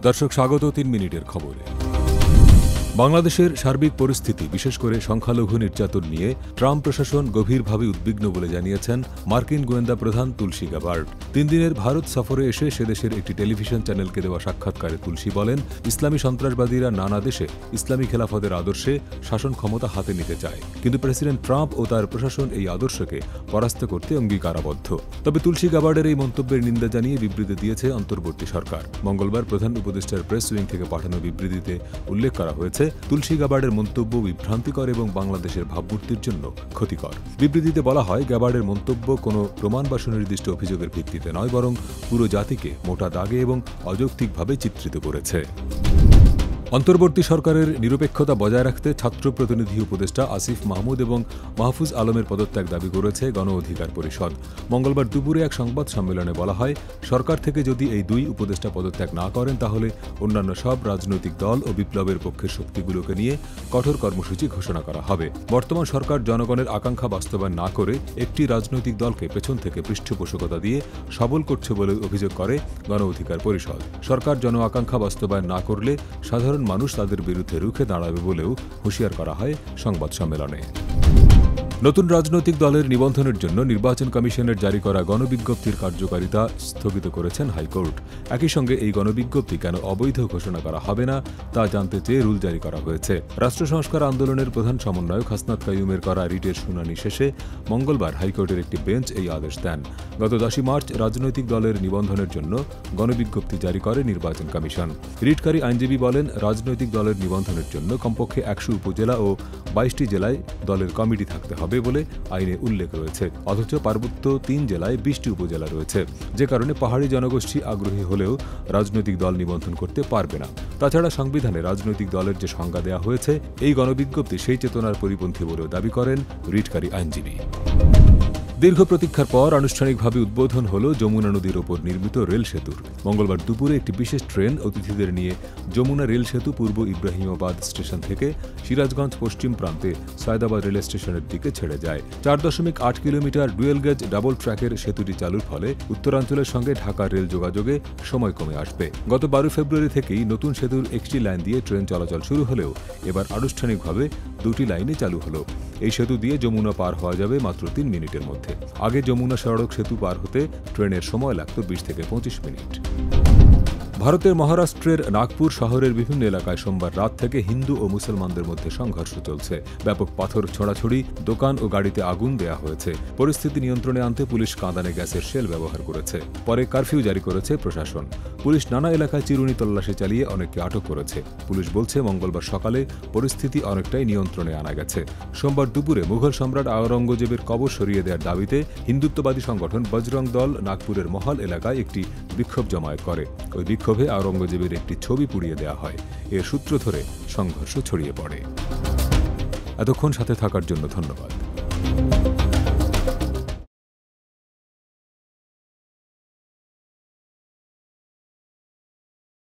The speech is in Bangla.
দর্শক স্বাগত ৩ মিনিটের খবরে। বাংলাদেশের সার্বিক পরিস্থিতি বিশেষ করে সংখ্যালঘু নির্যাতন নিয়ে ট্রাম্প প্রশাসন গভীরভাবে উদ্বিগ্ন বলে জানিয়েছেন মার্কিন গোয়েন্দা প্রধান তুলসী গ্যাবার্ড। ৩ দিনের ভারত সফরে এসে সেদেশের একটি টেলিভিশন চ্যানেলকে দেওয়া সাক্ষাৎকারে তুলসী বলেন, ইসলামী সন্ত্রাসবাদীরা নানা দেশে ইসলামী খেলাফতের আদর্শে শাসন ক্ষমতা হাতে নিতে চায়, কিন্তু প্রেসিডেন্ট ট্রাম্প ও তার প্রশাসন এই আদর্শকে পরাস্ত করতে অঙ্গীকারাবদ্ধ। তবে তুলসী গ্যাবার্ডের এই মন্তব্যের নিন্দা জানিয়ে বিবৃতি দিয়েছে অন্তর্বর্তী সরকার। মঙ্গলবার প্রধান উপদেষ্টার প্রেস উইং থেকে পাঠানো বিবৃতিতে উল্লেখ করা হয়েছে, তুলসী গ্যাবার্ডের মন্তব্য বিভ্রান্তিকর এবং বাংলাদেশের ভাবমূর্তির জন্য ক্ষতিকর। বিবৃতিতে বলা হয়, গ্যাবার্ডের মন্তব্য কোনো প্রমাণ বা সুনির্দিষ্ট অভিযোগের ভিত্তিতে নয়, বরং পুরো জাতিকে মোটা দাগে এবং অযৌক্তিকভাবে চিত্রিত করেছে। অন্তর্বর্তী সরকারের নিরপেক্ষতা বজায় রাখতে ছাত্র প্রতিনিধি উপদেষ্টা আসিফ মাহমুদ এবং মাহফুজ আলমের পদত্যাগ দাবি করেছে গণ অধিকার পরিষদ। মঙ্গলবার দুপুরে এক সংবাদ সম্মেলনে বলা হয়, সরকার থেকে যদি এই দুই উপদেষ্টা পদত্যাগ না করেন তাহলে অন্যান্য সব রাজনৈতিক দল ও বিপ্লবের পক্ষের শক্তিগুলোকে নিয়ে কঠোর কর্মসূচি ঘোষণা করা হবে। বর্তমান সরকার জনগণের আকাঙ্ক্ষা বাস্তবায়ন না করে একটি রাজনৈতিক দলকে পেছন থেকে পৃষ্ঠপোষকতা দিয়ে সবল করছে বলে অভিযোগ করে গণ অধিকার পরিষদ। সরকার জন আকাঙ্ক্ষা বাস্তবায়ন না করলে সাধারণ মানুষ তাদের বিরুদ্ধে রুখে দাঁড়াবে বলেও হুঁশিয়ার করা হয় সংবাদ সম্মেলনে। নতুন রাজনৈতিক দলের নিবন্ধনের জন্য নির্বাচন কমিশনের জারি করা গণবিজ্ঞপ্তির কার্যকারিতা স্থগিত করেছেন হাইকোর্ট। একই সঙ্গে এই গণবিজ্ঞপ্তি কেন অবৈধ ঘোষণা করা হবে না তা জানতে চেয়ে রুল জারি করা হয়েছে। রাষ্ট্র সংস্কার আন্দোলনের প্রধান সমন্বয়ক হাসনাত কাইয়ুমের করা রিটের শুনানি শেষে মঙ্গলবার হাইকোর্টের একটি বেঞ্চ এই আদেশ দেন। গত 10 মার্চ রাজনৈতিক দলের নিবন্ধনের জন্য গণবিজ্ঞপ্তি জারি করে নির্বাচন কমিশন। রিটকারী আইনজীবী বলেন, রাজনৈতিক দলের নিবন্ধনের জন্য কমপক্ষে 100 উপজেলা ও 22টি জেলায় দলের কমিটি থাকতে হবে বলে আইনে উল্লেখ রয়েছে, অথচ পার্বত্য 3 জেলায় 20টি উপজেলা রয়েছে, যে কারণে পাহাড়ি জনগোষ্ঠী আগ্রহী হলেও রাজনৈতিক দল নিবন্ধন করতে পারবে না। তাছাড়া সংবিধানে রাজনৈতিক দলের যে সংজ্ঞা দেওয়া হয়েছে, এই গণবিজ্ঞপ্তি সেই চেতনার পরিপন্থী বলেও দাবি করেন রিটকারী আইনজীবী। দীর্ঘ প্রতীক্ষার পর আনুষ্ঠানিকভাবে উদ্বোধন হল যমুনা নদীর ওপর নির্মিত রেল সেতুর। মঙ্গলবার দুপুরে একটি বিশেষ ট্রেন অতিথিদের নিয়ে যমুনা রেল সেতু পূর্ব ইব্রাহিমাবাদ স্টেশন থেকে সিরাজগঞ্জ পশ্চিম প্রান্তে সায়দাবাদ রেল স্টেশনের দিকে ছেড়ে যায়। 4.8 কিলোমিটার ডুয়েল গেজ ডাবল ট্র্যাকের সেতুটি চালুর ফলে উত্তরাঞ্চলের সঙ্গে ঢাকার রেল যোগাযোগে সময় কমে আসবে। গত 12 ফেব্রুয়ারি থেকেই নতুন সেতুর একটি লাইন দিয়ে ট্রেন চলাচল শুরু হলেও এবার আনুষ্ঠানিকভাবে 2টি লাইনে চালু হলো। এই সেতু দিয়ে যমুনা পার হওয়া যাবে মাত্র 3 মিনিটের মধ্যে। আগে যমুনা সড়ক সেতু পার হতে ট্রেনের সময় লাগত 20 থেকে 25 মিনিট। ভারতের মহারাষ্ট্রের নাগপুর শহরের বিভিন্ন এলাকায় সোমবার রাত থেকে হিন্দু ও মুসলমানদের মধ্যে সংঘর্ষ চলছে। ব্যাপক পাথর ছোড়াছুড়ি, দোকান ও গাড়িতে আগুন দেয়া হয়েছে। পরিস্থিতি নিয়ন্ত্রণে আনতে পুলিশ কাঁদানে গ্যাসের শেল ব্যবহার করেছে। পরে কারফিউ জারি করেছে প্রশাসন। পুলিশ নানা এলাকায় চিরুনি তল্লাশি চালিয়ে অনেককে আটক করেছে। পুলিশ বলছে, মঙ্গলবার সকালে পরিস্থিতি অনেকটাই নিয়ন্ত্রণে আনা গেছে। সোমবার দুপুরে মুঘল সম্রাট আওরঙ্গজেবের কবর সরিয়ে দেওয়ার দাবিতে হিন্দুত্ববাদী সংগঠন বজরং দল নাগপুরের মহল এলাকায় একটি বিক্ষোভ জমায়েত করে। ওই বিক্ষোভে আওরঙ্গজেবের একটি ছবি পুড়িয়ে দেওয়া হয়। এর সূত্র ধরে সংঘর্ষ ছড়িয়ে পড়ে। এতক্ষণ সাথে থাকার জন্য ধন্যবাদ।